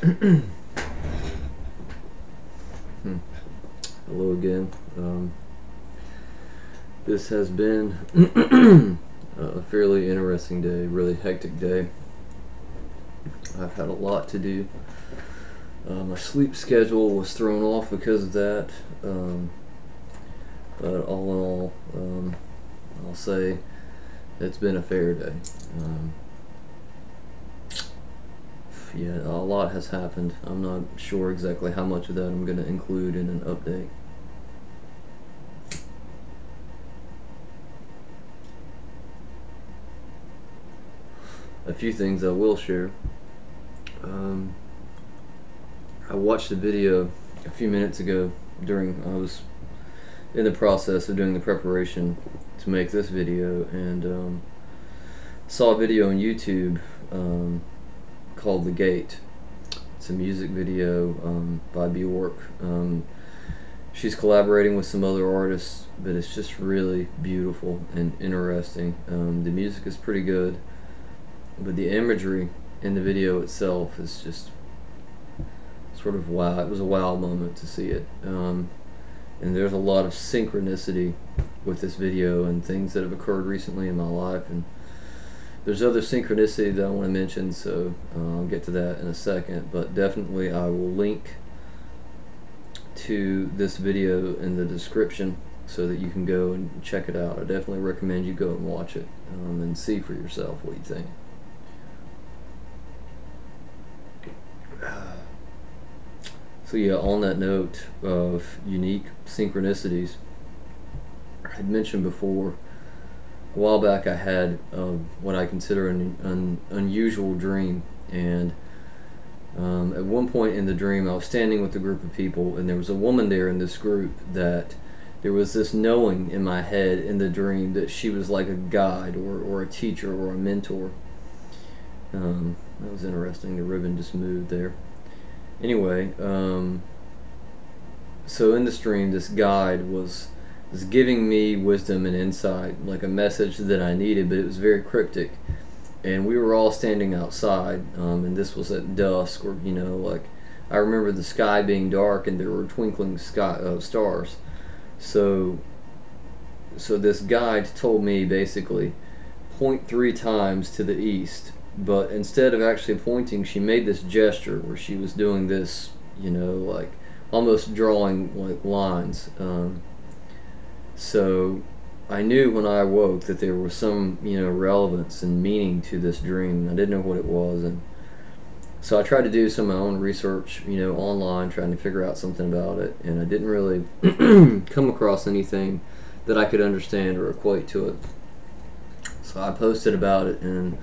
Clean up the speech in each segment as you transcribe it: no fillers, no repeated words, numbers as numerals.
Hello again. This has been a fairly interesting day, really hectic day. I've had a lot to do. My sleep schedule was thrown off because of that. But all in all, I'll say it's been a fair day. Yeah, a lot has happened. I'm not sure exactly how much of that I'm going to include in an update. A few things I will share. I watched a video a few minutes ago I was in the process of doing the preparation to make this video, and saw a video on YouTube called The Gate. It's a music video by Bjork. She's collaborating with some other artists, but it's just really beautiful and interesting. The music is pretty good, but the imagery in the video itself is just sort of wow. It was a wow moment to see it. And there's a lot of synchronicity with this video and things that have occurred recently in my life, and there's other synchronicity that I want to mention, so I'll get to that in a second. But definitely I will link to this video in the description so that you can go and check it out. I definitely recommend you go and watch it and see for yourself what you think. So yeah, on that note of unique synchronicities, I had mentioned before, a while back I had what I consider an unusual dream, and at one point in the dream I was standing with a group of people, and there was a woman there in this group that there was this knowing in my head in the dream that she was like a guide or a teacher or a mentor. That was interesting. The ribbon just moved there. Anyway, so in the stream, this guide was giving me wisdom and insight, like a message that I needed, but it was very cryptic. And we were all standing outside, and this was at dusk, or like I remember the sky being dark and there were twinkling stars. So this guide told me basically point 3 times to the east. But instead of actually pointing, she made this gesture where she was doing this, like almost drawing like lines. So I knew when I awoke that there was some, relevance and meaning to this dream. I didn't know what it was, and so I tried to do some of my own research, online, trying to figure out something about it, and I didn't really come across anything that I could understand or equate to it. So I posted about it in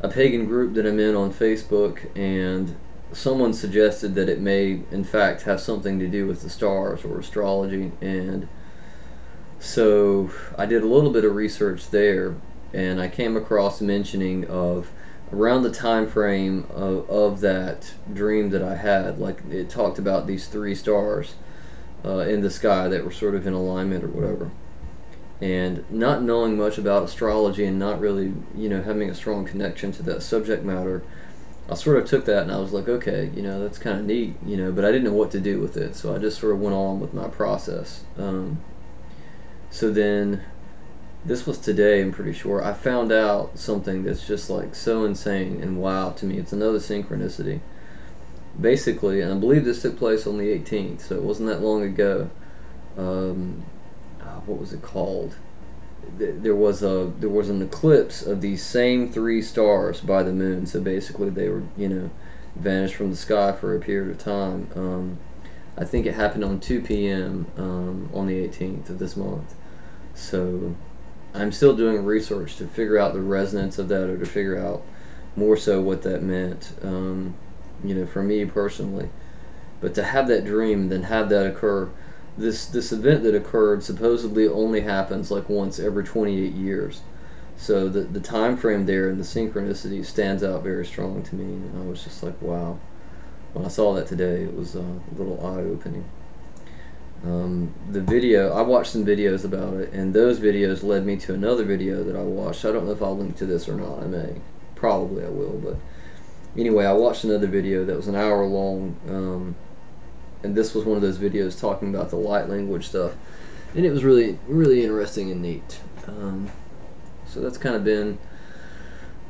a pagan group that I'm in on Facebook, and someone suggested that it may in fact have something to do with the stars or astrology, and so I did a little bit of research there, and I came across mentioning of around the time frame of that dream that I had, like it talked about these 3 stars in the sky that were sort of in alignment or whatever. And not knowing much about astrology and not really, having a strong connection to that subject matter, I sort of took that and I was like, okay, that's kind of neat, but I didn't know what to do with it, so I just sort of went on with my process. So then, this was today, I'm pretty sure, I found out something that's just like so insane and wow to me. It's another synchronicity. Basically, and I believe this took place on the 18th, so it wasn't that long ago. What was it called? There was an eclipse of these same 3 stars by the moon. So basically, they were vanished from the sky for a period of time. I think it happened on 2 p.m. On the 18th of this month. So I'm still doing research to figure out the resonance of that, or to figure out more so what that meant. For me personally, but to have that dream and then have that occur. This event that occurred supposedly only happens like once every 28 years. So the time frame there and the synchronicity stands out very strong to me, and I was just like, wow. When I saw that today, it was a little eye-opening. The video, I watched some videos about it, and those videos led me to another video that I watched. I don't know if I'll link to this or not. I may. Probably I will, but Anyway, I watched another video that was an hour long, and this was one of those videos talking about the light language stuff, and it was really, really interesting and neat. So that's kind of been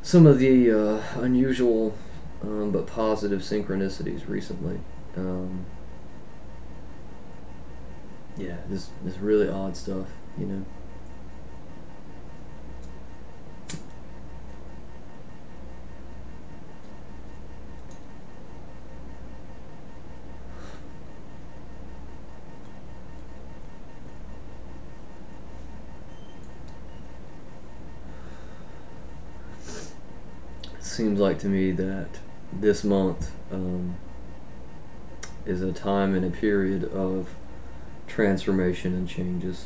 some of the unusual but positive synchronicities recently. Um, yeah, this really odd stuff, you know. It seems like to me that this month is a time and a period of transformation and changes.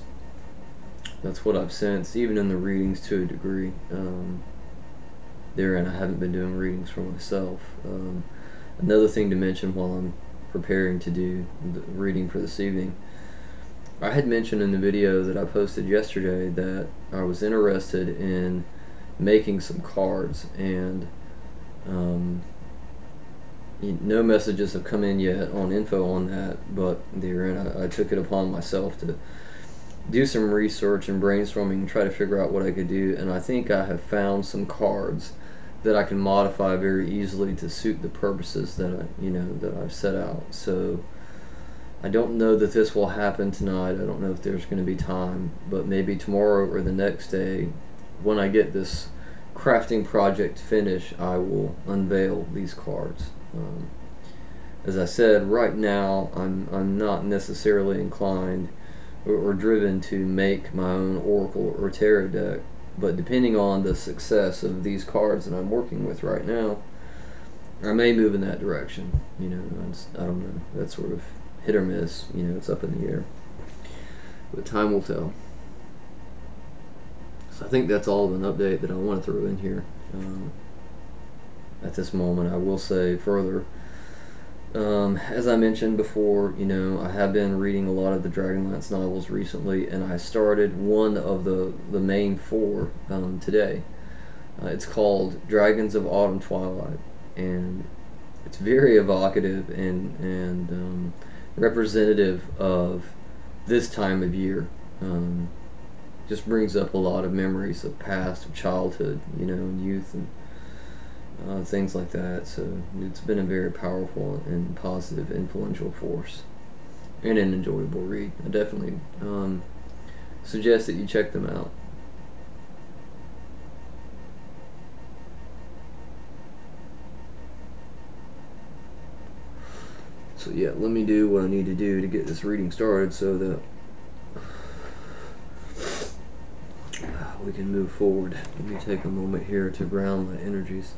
That's what I've sensed, even in the readings to a degree. Therein, I haven't been doing readings for myself. Another thing to mention while I'm preparing to do the reading for this evening, I had mentioned in the video that I posted yesterday that I was interested in making some cards, and um, no messages have come in yet on info on that, but therein I took it upon myself to do some research and brainstorming and try to figure out what I could do, and I think I have found some cards that I can modify very easily to suit the purposes that that I've set out. So I don't know that this will happen tonight. I don't know if there's going to be time, but maybe tomorrow or the next day, when I get this crafting project finished, I will unveil these cards. As I said, right now I'm not necessarily inclined or driven to make my own oracle or tarot deck, but depending on the success of these cards that I'm working with right now, I may move in that direction. I don't know. That's sort of hit or miss. It's up in the air, but time will tell. So I think that's all of an update that I want to throw in here at this moment. I will say further, as I mentioned before, I have been reading a lot of the Dragonlance novels recently, and I started one of the main four today. It's called Dragons of Autumn Twilight, and it's very evocative and representative of this time of year. Just brings up a lot of memories of past, of childhood, and youth, and things like that. So it's been a very powerful and positive, influential force, and an enjoyable read. I definitely suggest that you check them out. So yeah, let me do what I need to do to get this reading started so that we can move forward. Let me take a moment here to ground my energies.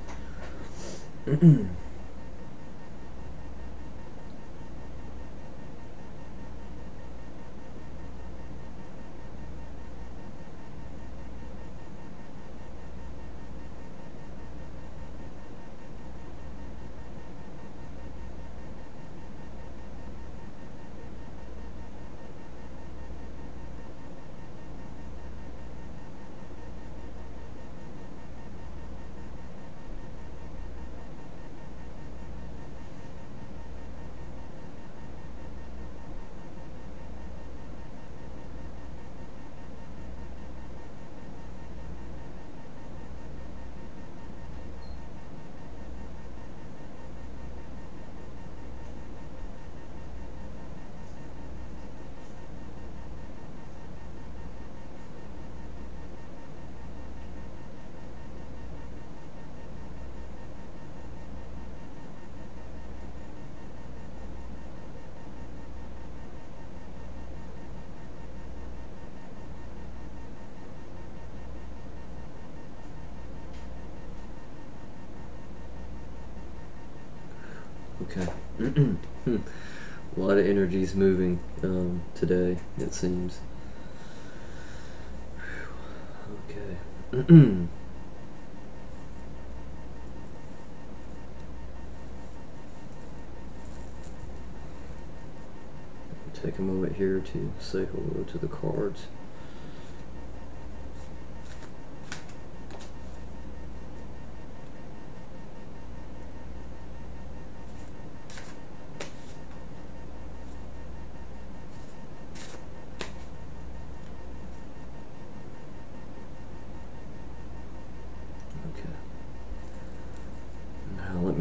Okay. A lot of energies moving today, it seems. Okay. Take a moment here to say hello to the cards.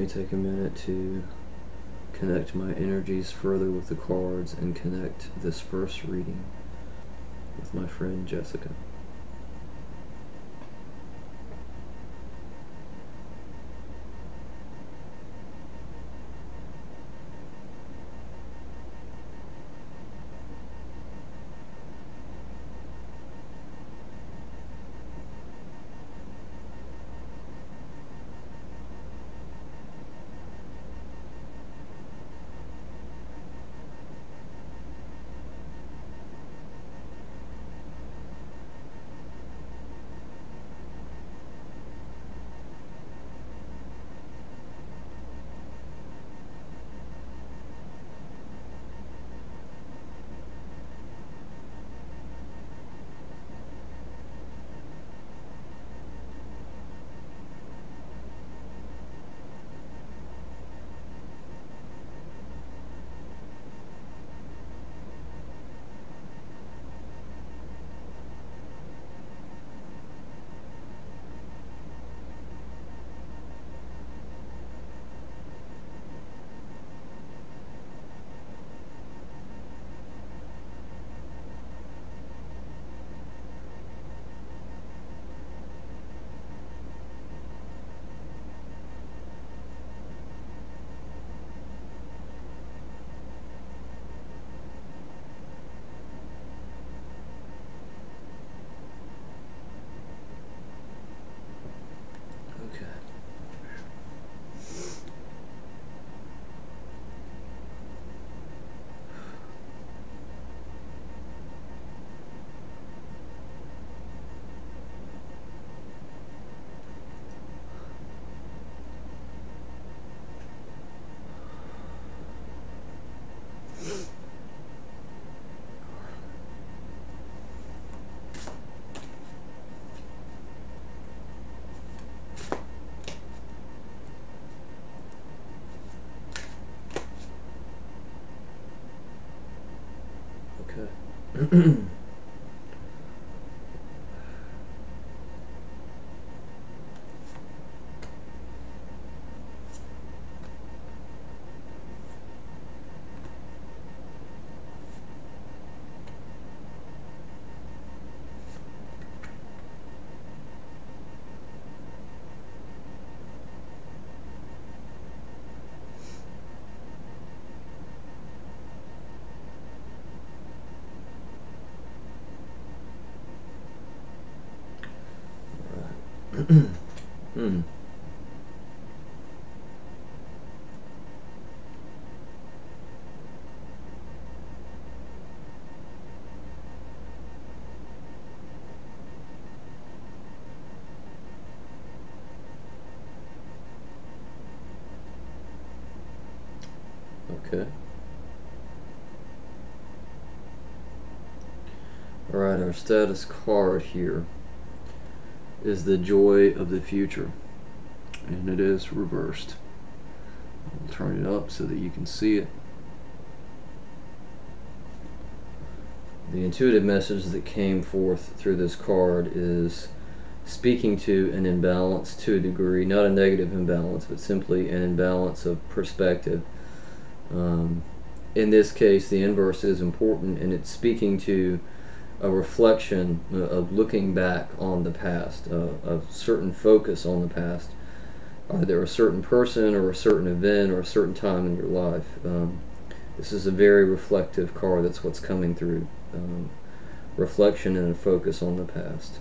me take a minute to connect my energies further with the cards and connect this first reading with my friend Jessica. Okay. Okay. Hmm. Okay. Alright, our status card here is the joy of the future, and it is reversed. I'll turn it up so that you can see it. The intuitive message that came forth through this card is speaking to an imbalance to a degree, not a negative imbalance, but simply an imbalance of perspective. In this case, the inverse is important, and it's speaking to a reflection of looking back on the past, a certain focus on the past, either a certain person or a certain event or a certain time in your life. This is a very reflective card. That's what's coming through. Reflection and a focus on the past.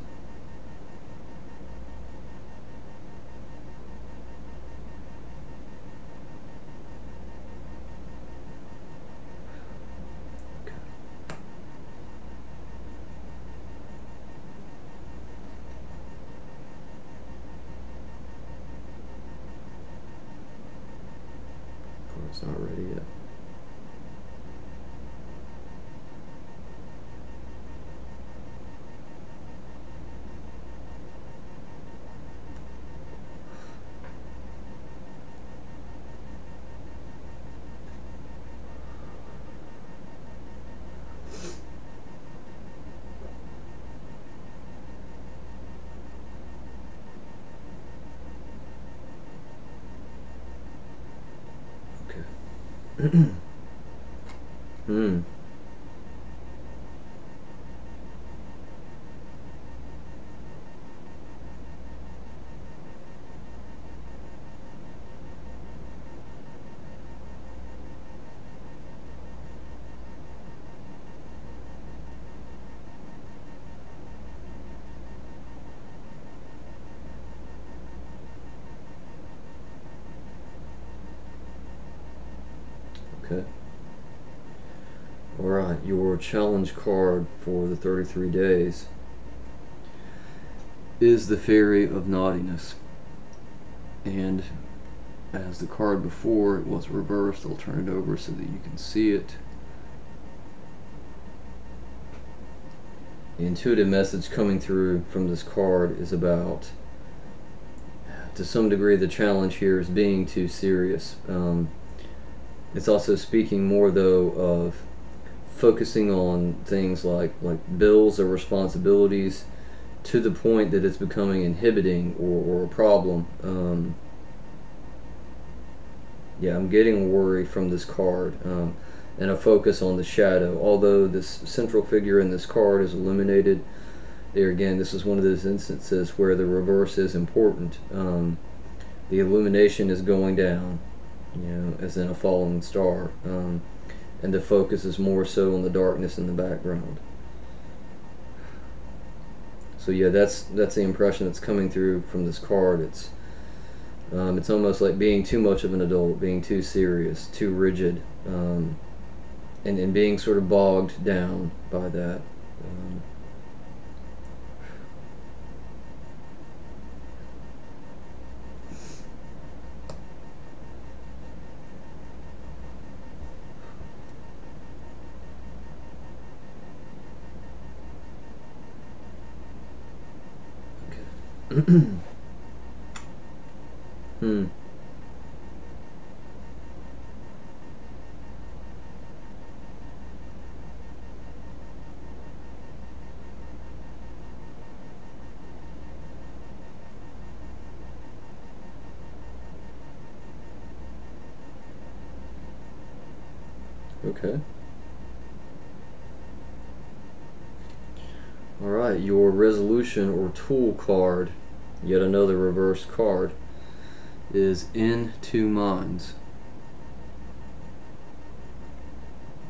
It's not ready yet. Hmm. Okay. All right. Your challenge card for the 33 days is the Fairy of Naughtiness, and as the card before it was reversed, I'll turn it over so that you can see it. The intuitive message coming through from this card is about, to some degree, the challenge here is being too serious. It's also speaking more, though, of focusing on things like bills or responsibilities to the point that it's becoming inhibiting or a problem. Yeah, I'm getting worry from this card, and a focus on the shadow. Although this central figure in this card is eliminated, there again, this is one of those instances where the reverse is important. The illumination is going down, as in a falling star, and the focus is more so on the darkness in the background. So yeah, that's the impression that's coming through from this card. It's almost like being too much of an adult, being too serious, too rigid, and being sort of bogged down by that. Um, okay. Hmm. Okay. All right. Your resolution or tool card, yet another reverse card, is in two minds.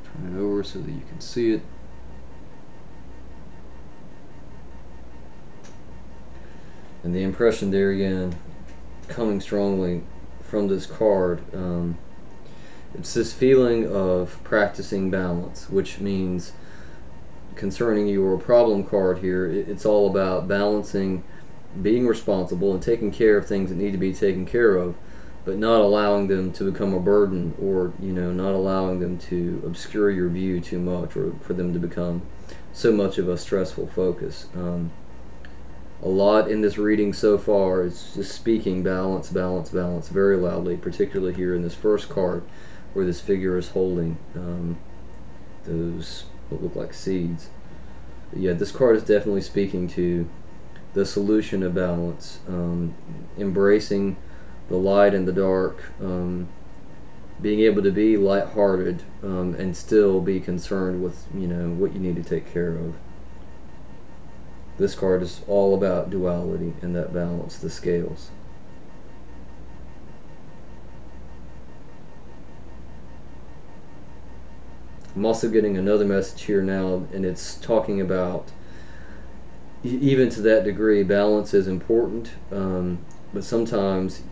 Turn it over so that you can see it. And the impression there again, coming strongly from this card, it's this feeling of practicing balance, which means, concerning your problem card here, it's all about balancing being responsible and taking care of things that need to be taken care of, but not allowing them to become a burden, or not allowing them to obscure your view too much, or for them to become so much of a stressful focus. A lot in this reading so far is just speaking balance, balance, balance very loudly, particularly here in this first card where this figure is holding those what look like seeds. But yeah, this card is definitely speaking to the solution of balance, embracing the light and the dark, being able to be lighthearted, and still be concerned with what you need to take care of. This card is all about duality and that balance, the scales. I'm also getting another message here now, and it's talking about, even to that degree, balance is important, but sometimes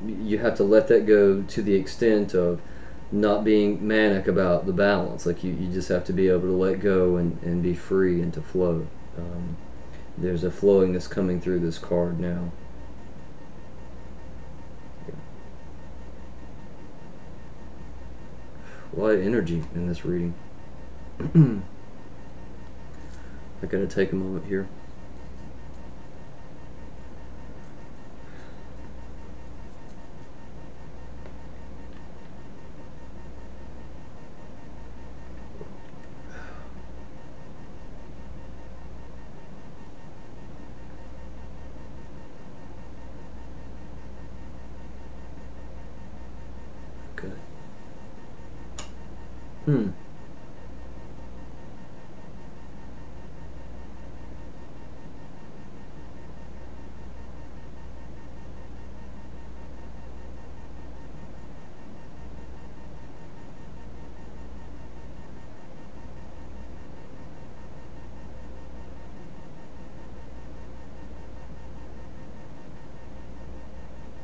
you have to let that go to the extent of not being manic about the balance. Like you just have to be able to let go and be free and to flow. There's a flowingness coming through this card now. A lot of energy in this reading. I gotta take a moment here. Okay. Hmm.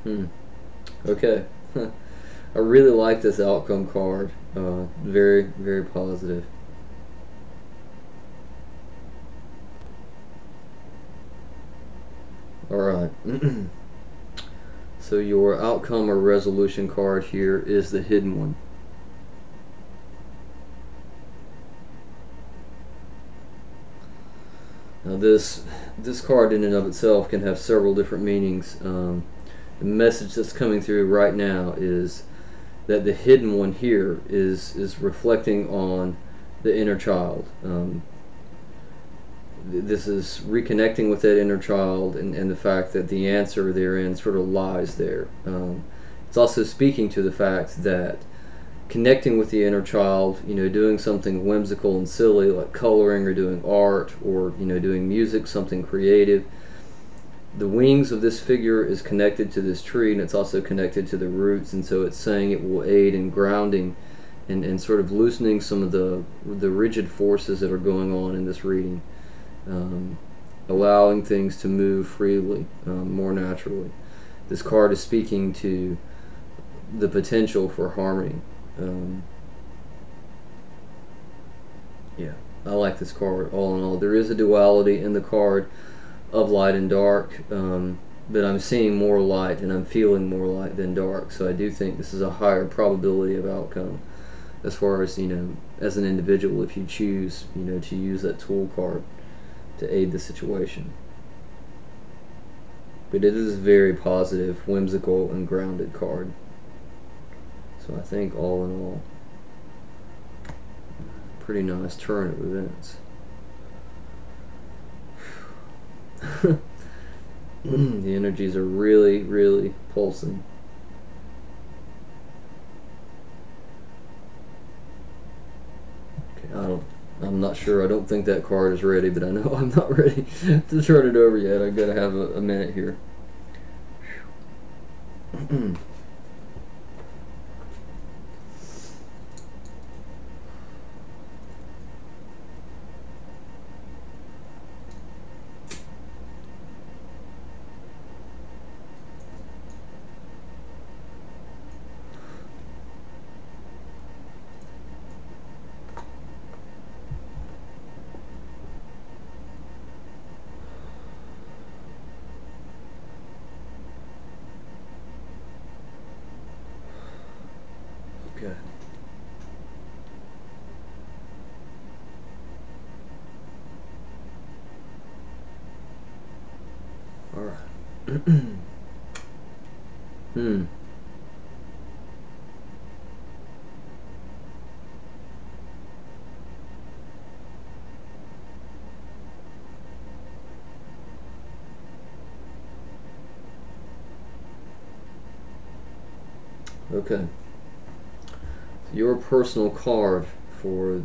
Hmm. Okay. I really like this outcome card. Very, very positive. All right. So your outcome or resolution card here is the hidden one. Now this card in and of itself can have several different meanings. The message that's coming through right now is that the hidden one here is reflecting on the inner child. This is reconnecting with that inner child, and the fact that the answer therein sort of lies there. It's also speaking to the fact that connecting with the inner child, doing something whimsical and silly like coloring or doing art or doing music, something creative. The wings of this figure is connected to this tree, and it's also connected to the roots, and so it's saying it will aid in grounding and sort of loosening some of the rigid forces that are going on in this reading, um, allowing things to move freely, more naturally. This card is speaking to the potential for harmony. Um, yeah, I like this card all in all. There is a duality in the card of light and dark, but I'm seeing more light and I'm feeling more light than dark. So I do think this is a higher probability of outcome as far as as an individual, if you choose to use that tool card to aid the situation. But it is a very positive, whimsical, and grounded card. So I think all in all, pretty nice turn of events. The energies are really, really pulsing. Okay, I'm not sure. I don't think that card is ready, but I know I'm not ready to turn it over yet. I've got to have a minute here. Okay. All right. Hmm. Okay. So your personal card for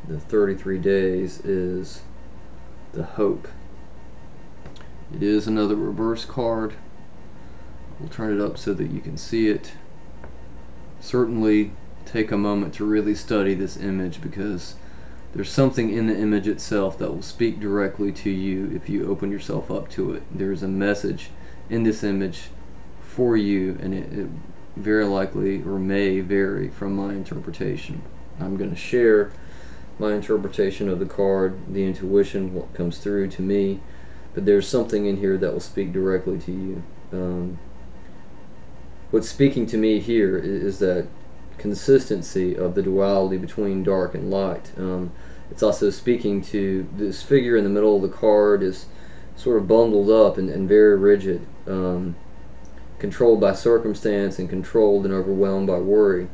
the 33 days is the Hope. It is another reverse card. We'll turn it up so that you can see it. Certainly take a moment to really study this image, because there's something in the image itself that will speak directly to you if you open yourself up to it. There's a message in this image for you, and it very likely or may vary from my interpretation. I'm going to share my interpretation of the card, the intuition, what comes through to me, but there's something in here that will speak directly to you. What's speaking to me here is that consistency of the duality between dark and light. It's also speaking to this figure in the middle of the card is sort of bundled up and very rigid, controlled by circumstance and controlled and overwhelmed by worry.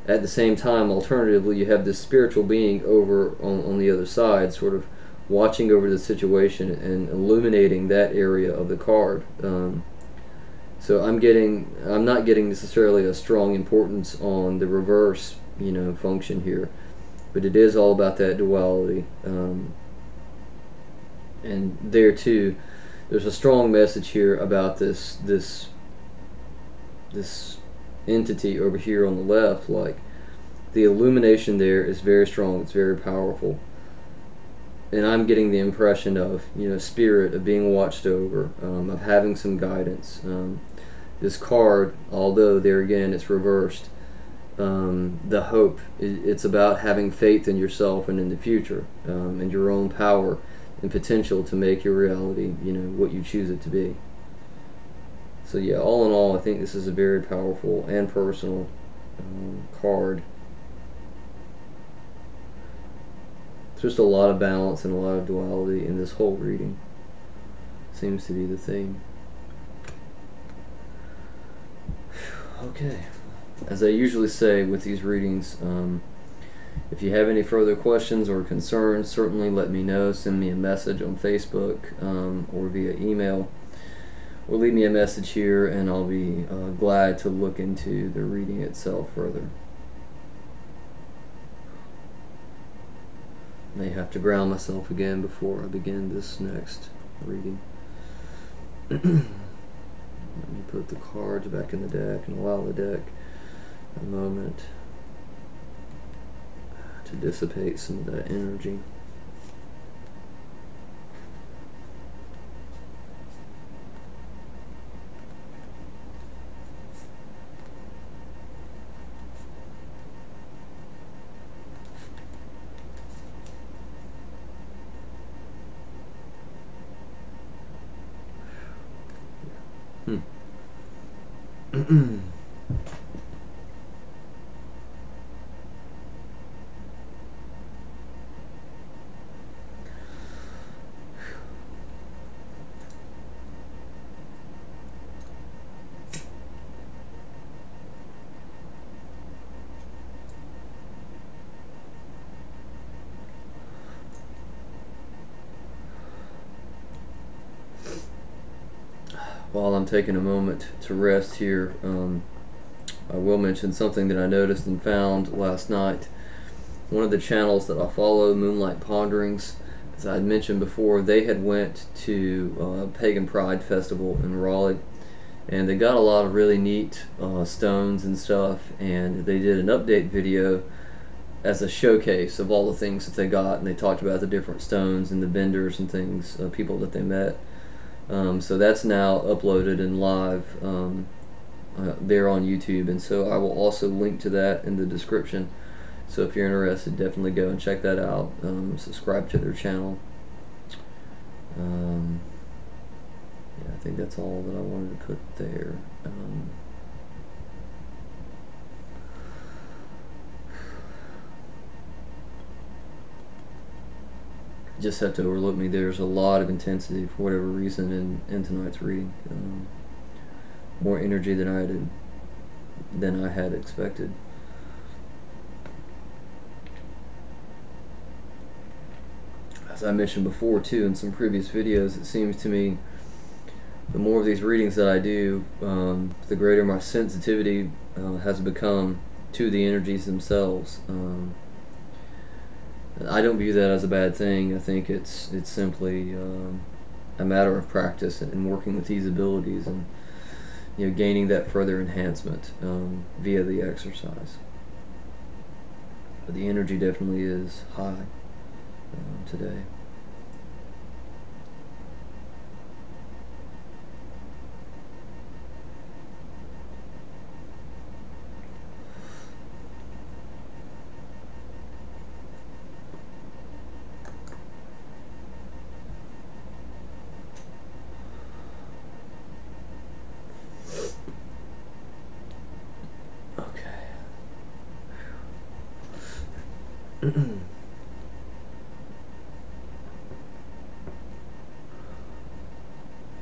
At the same time, alternatively, you have this spiritual being over on the other side, sort of watching over the situation and illuminating that area of the card. So I'm not getting necessarily a strong importance on the reverse function here. But it is all about that duality. And there too, there's a strong message here about this entity over here on the left. Like, the illumination there is very strong, it's very powerful, and I'm getting the impression of spirit, of being watched over, of having some guidance. This card, although there again it's reversed, the hope, it's about having faith in yourself and in the future, and your own power and potential to make your reality what you choose it to be. So yeah, all in all, I think this is a very powerful and personal card. There's just a lot of balance and a lot of duality in this whole reading. Seems to be the theme. Okay. As I usually say with these readings, if you have any further questions or concerns, certainly let me know. Send me a message on Facebook, or via email, or leave me a message here, and I'll be glad to look into the reading itself further. May have to ground myself again before I begin this next reading. Let me put the cards back in the deck and allow the deck a moment to dissipate some of that energy. While I'm taking a moment to rest here, I will mention something that I noticed and found last night. One of the channels that I follow, Moonlight Ponderings, as I had mentioned before, they had went to Pagan Pride Festival in Raleigh, and they got a lot of really neat stones and stuff, and they did an update video as a showcase of all the things that they got, and they talked about the different stones and the vendors and things, people that they met. So that's now uploaded and live there on YouTube, and so I will also link to that in the description. So if you're interested, definitely go and check that out. Subscribe to their channel. Yeah, I think that's all that I wanted to put there. Just have to overlook me. There's a lot of intensity for whatever reason in tonight's reading. More energy than I had expected. As I mentioned before too in some previous videos, it seems to me the more of these readings that I do, the greater my sensitivity has become to the energies themselves. I don't view that as a bad thing. I think it's simply a matter of practice and working with these abilities, and gaining that further enhancement via the exercise. But the energy definitely is high today.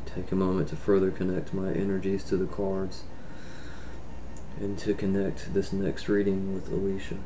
Take a moment to further connect my energies to the cards and to connect this next reading with Alicia.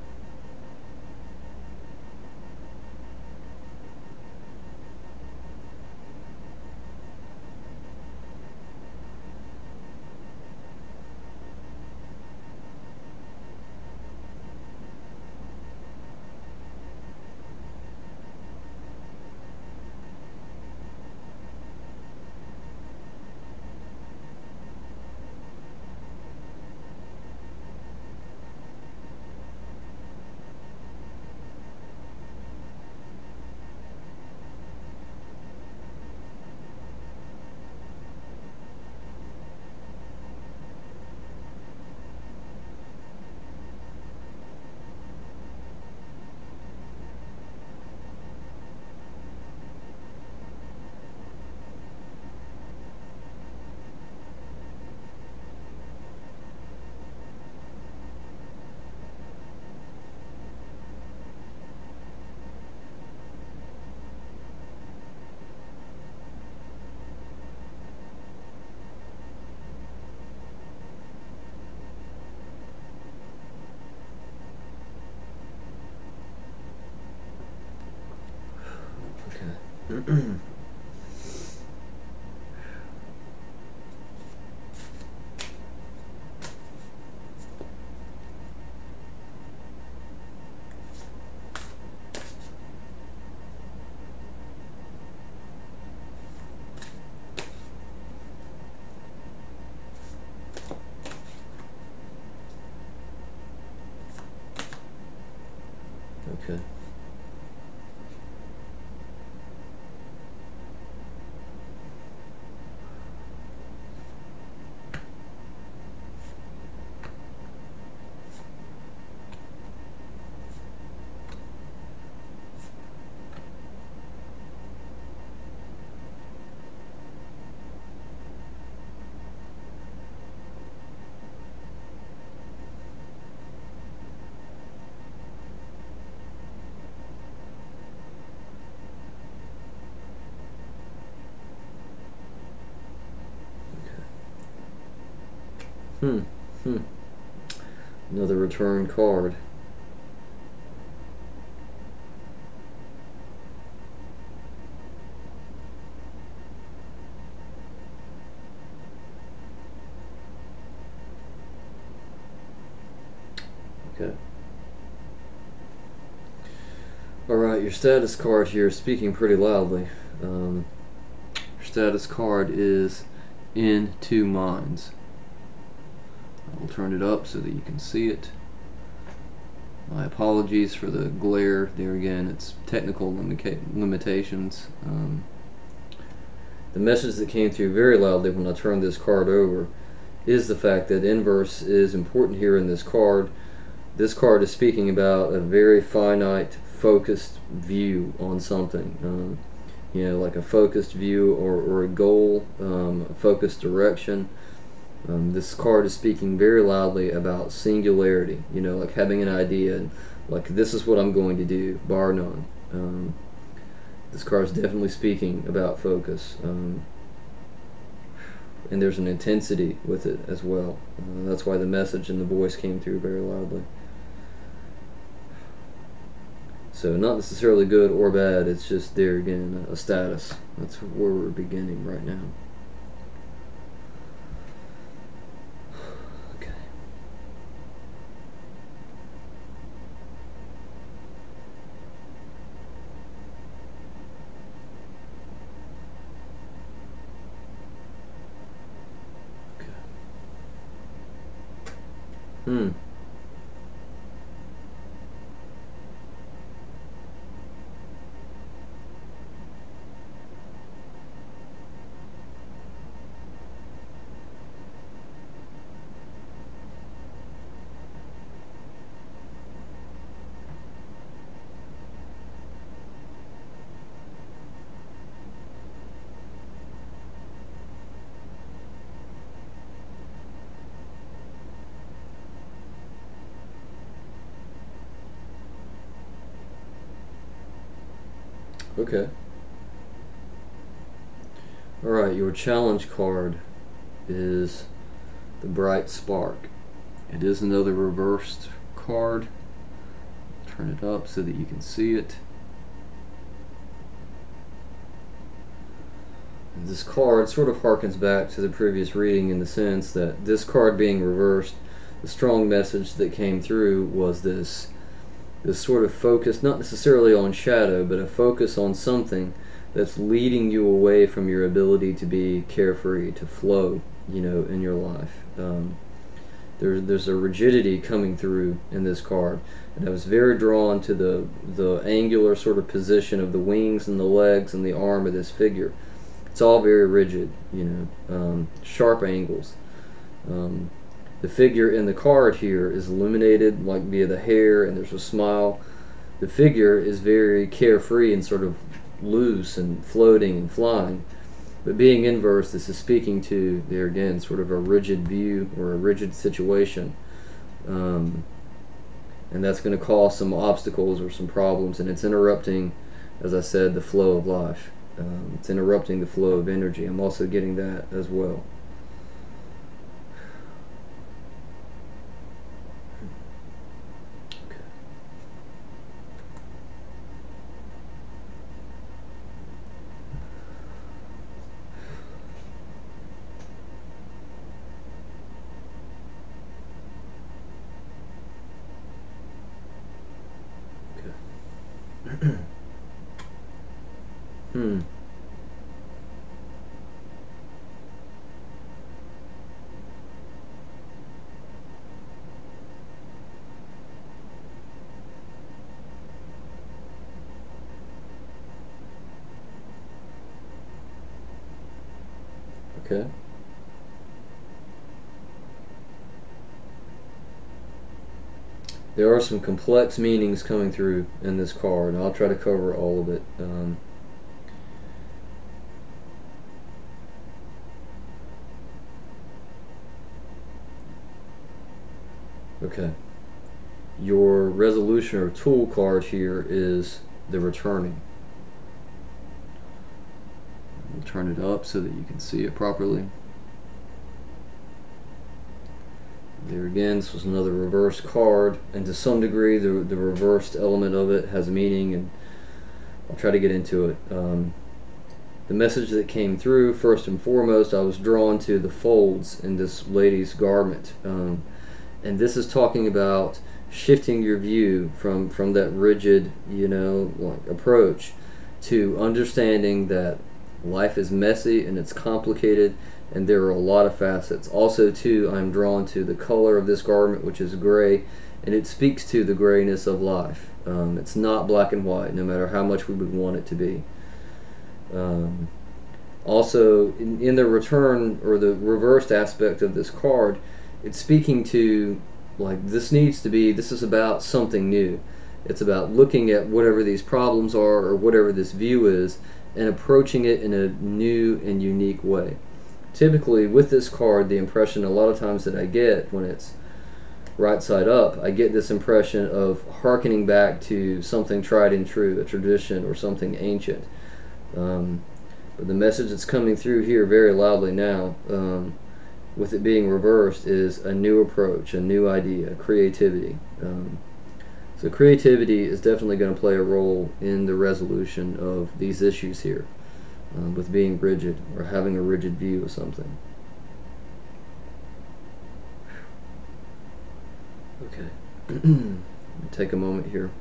Okay. Hmm. Hmm. Another return card. Okay. Alright, your status card here is speaking pretty loudly. Your status card is in two minds. I will turn it up so that you can see it. My apologies for the glare. There again, it's technical limitations. The message that came through very loudly when I turned this card over is the fact that inverse is important here in this card. This card is speaking about a very finite, focused view on something. Like a focused view or a goal, a focused direction. This card is speaking very loudly about singularity, like having an idea, and like this is what I'm going to do, bar none. This card is definitely speaking about focus, and there's an intensity with it as well. That's why the message and the voice came through very loudly. So not necessarily good or bad, it's just there again, a status. That's where we're beginning right now. Okay. Hmm. Okay. Alright, your challenge card is the Bright Spark. It is another reversed card. Turn it up so that you can see it. And this card sort of harkens back to the previous reading in the sense that this card being reversed, the strong message that came through was this sort of focus, not necessarily on shadow, but a focus on something that's leading you away from your ability to be carefree, to flow, in your life. There's a rigidity coming through in this card, and I was very drawn to the angular sort of position of the wings and the legs and the arm of this figure. It's all very rigid, sharp angles. The figure in the card here is illuminated like via the hair, and there's a smile. The figure is very carefree and sort of loose and floating and flying. But being inverse, this is speaking to, there again, sort of a rigid view or a rigid situation. And that's going to cause some obstacles or some problems, and it's interrupting, as I said, the flow of life. It's interrupting the flow of energy. I'm also getting that as well. Hmm. Okay. There are some complex meanings coming through in this card, and I'll try to cover all of it. Okay. Your resolution or tool card here is the returning. I'll turn it up so that you can see it properly. There again, this was another reverse card, and to some degree, the reversed element of it has meaning, and I'll try to get into it. The message that came through, first and foremost, I was drawn to the folds in this lady's garment. And this is talking about shifting your view from that rigid, like approach to understanding that life is messy and it's complicated and there are a lot of facets. Also, too, I'm drawn to the color of this garment, which is gray, and it speaks to the grayness of life. It's not black and white, no matter how much we would want it to be. Um, Also, in the return or the reversed aspect of this card, it's speaking to, like, this is about something new. It's about looking at whatever these problems are or whatever this view is and approaching it in a new and unique way. Typically, with this card, the impression a lot of times that I get when it's right side up, I get this impression of hearkening back to something tried and true, a tradition or something ancient. Um, but the message that's coming through here very loudly now, with it being reversed, is a new approach, a new idea, creativity. So creativity is definitely going to play a role in the resolution of these issues here, with being rigid or having a rigid view of something. Okay. Take a moment here.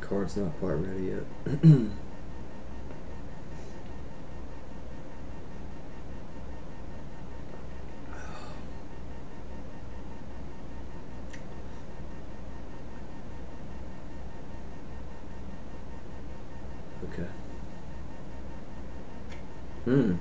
Card's not quite ready yet. Okay. Hmm.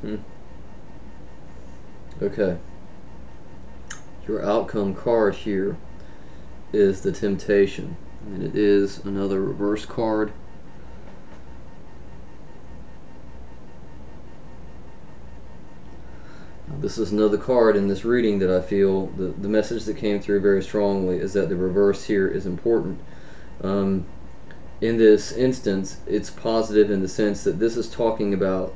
Hmm. Okay. Your outcome card here is the temptation, and it is another reverse card. This is another card in this reading that I feel the message that came through very strongly is that the reverse here is important. Um, in this instance, it's positive in the sense that this is talking about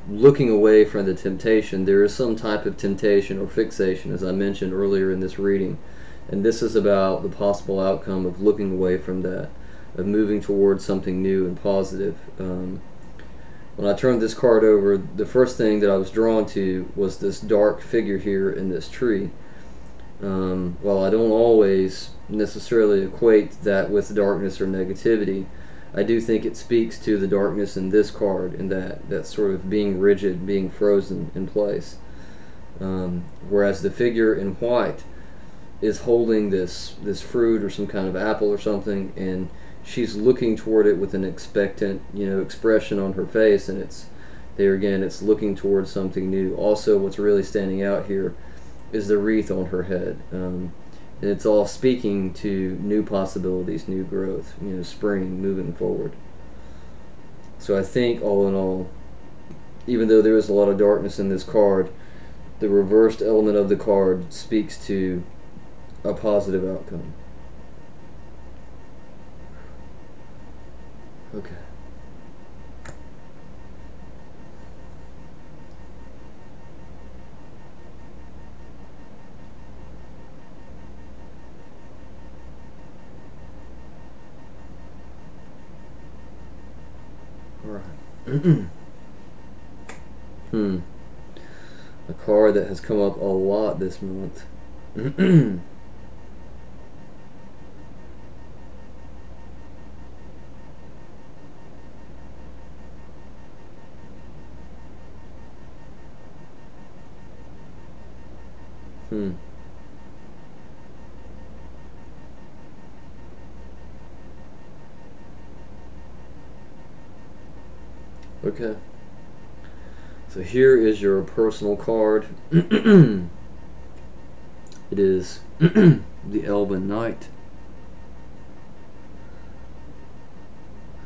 looking away from the temptation. There is some type of temptation or fixation, as I mentioned earlier in this reading, and this is about the possible outcome of looking away from that, of moving towards something new and positive. When I turned this card over, the first thing that I was drawn to was this dark figure here in this tree. While I don't always necessarily equate that with darkness or negativity, I do think it speaks to the darkness in this card, in that sort of being rigid, being frozen in place. Whereas the figure in white is holding this fruit or some kind of apple or something, and she's looking toward it with an expectant, expression on her face, and it's there again. It's looking towards something new. Also, what's really standing out here is the wreath on her head. It's all speaking to new possibilities, new growth, spring, moving forward. So I think all in all, even though there is a lot of darkness in this card, the reversed element of the card speaks to a positive outcome. Okay. Alright. A card that has come up a lot this month. hmm. Okay. So here is your personal card. It is the Elven Knight.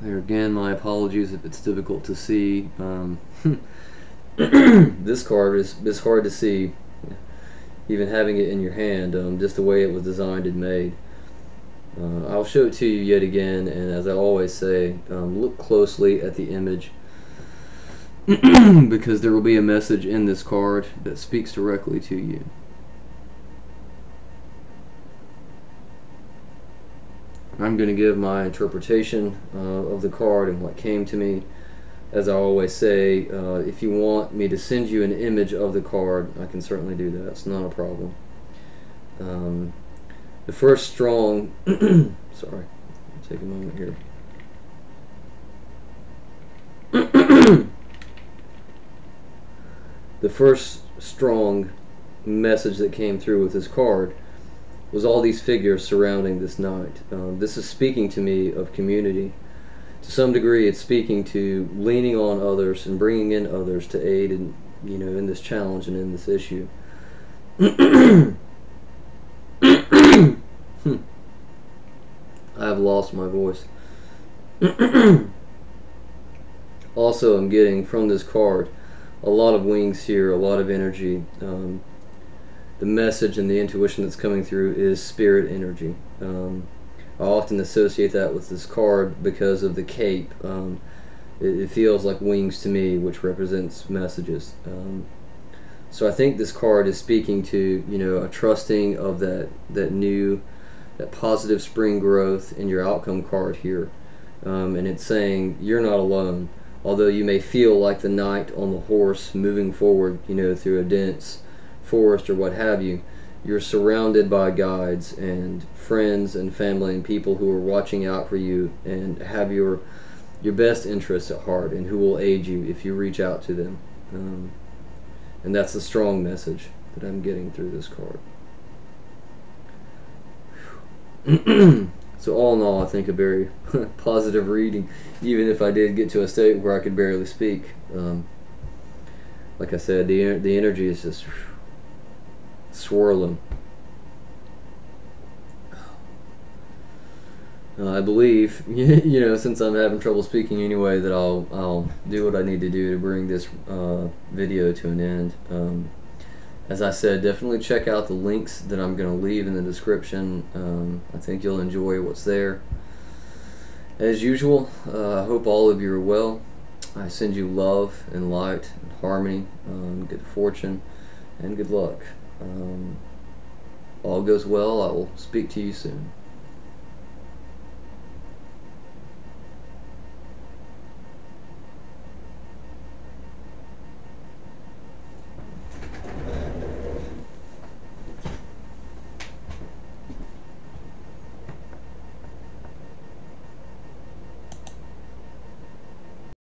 There again, my apologies if it's difficult to see. This card is hard to see, even having it in your hand, just the way it was designed and made. I'll show it to you yet again, and as I always say, look closely at the image because there will be a message in this card that speaks directly to you. I'm going to give my interpretation of the card and what came to me. As I always say, if you want me to send you an image of the card, I can certainly do that. It's not a problem. The first strong sorry, I'll take a moment here. The first strong message that came through with this card was all these figures surrounding this knight. This is speaking to me of community. To some degree, it's speaking to leaning on others and bringing in others to aid in this challenge and in this issue. I have lost my voice. Also, I'm getting from this card a lot of wings here, a lot of energy. The message and the intuition that's coming through is spirit energy. I often associate that with this card because of the cape. It feels like wings to me, which represents messages. So I think this card is speaking to a trusting of that positive spring growth in your outcome card here, and it's saying you're not alone. Although you may feel like the knight on the horse moving forward, through a dense forest or what have you, you're surrounded by guides and friends and family and people who are watching out for you and have your best interests at heart and who will aid you if you reach out to them. And that's a strong message that I'm getting through this card. So all in all, I think a very positive reading, even if I did get to a state where I could barely speak. Like I said, the energy is just swirling. I believe, since I'm having trouble speaking anyway, that I'll do what I need to do to bring this video to an end. As I said, definitely check out the links that I'm going to leave in the description. I think you'll enjoy what's there. As usual, I hope all of you are well. I send you love and light and harmony, good fortune, and good luck. All goes well. I will speak to you soon.